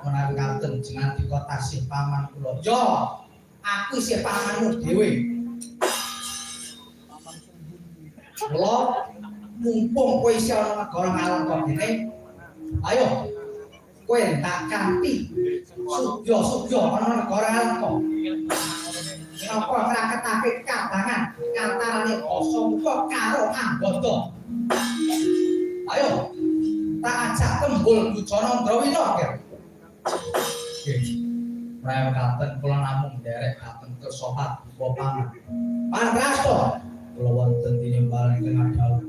menawi kanten jenengan dika tasih paman kula. Yo, aku isih pamanmu dhewe. Kula mumpung kowe isih ana negara ngalem kok ngene. Ayo. Kowe tak kanthi sugya ana negara ngalem kok. Napa ngraketake kabangan antarane basa muka karo anggota. Ayo. Tak ajak tembul bujana Ndrawina nggih. Nggih. Prayo kanten kula namung nderek dateng kersopat paman. Pandrasta kula wonten tinimbalan ingkang dawuh.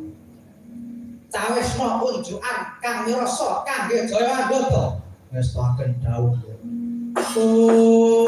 Cawesna unjukan kang nirasa kangge jaya anggota. Ngestaken dawuh. Oh.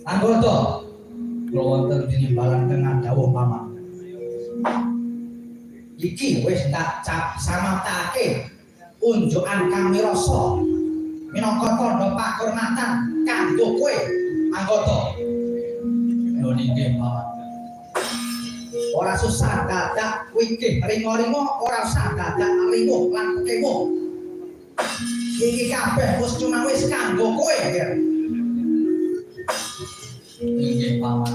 Anggota kula wonten tinimbalan tengah dawuh paman. Iki wis tak samatake unjukan kang mirasa minangka tandha pakurmatan kanggo kowe anggota. Lho nggih paman. Ora susah dadak wingkih ringo-ringo, ora usah dadak ringo lan kewo. Iki kabeh wis cuma wis kanggo kowe nggih. Nggih paman.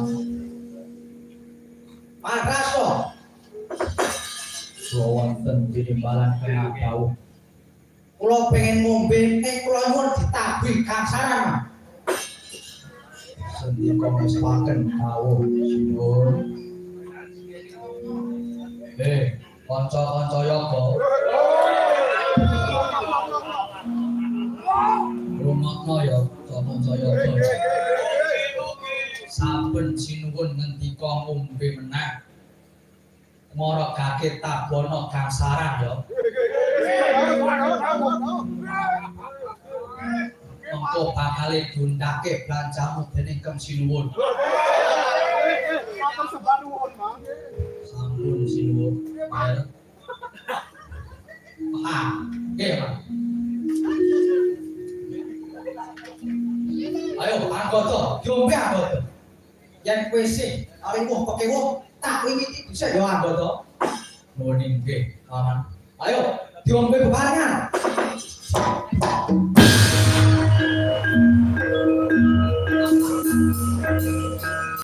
Pandrasta kula wonten tinimbalan kena dawuh. Kula pengen ngombe kula nyuwun ditabih kangsaran. Sendika ngestaken dawuh sinuwun. Kanca-kanca yoga. Rumakna ya kanca yoga. Saben sinuwun ngendika ngombe meneh maragake tabono kangsaran ya. Mengko bakale diundhake blanjamu dening Kang Sinuwun. Sampun sinuwun. Nggih, Pak. Ayo anggota, diombe anggota. Yen kowe sih arimuh pekewo tak wiwiti bisa ya anggota. Nuwun nggih, paman. Ayo diombe bebarengan.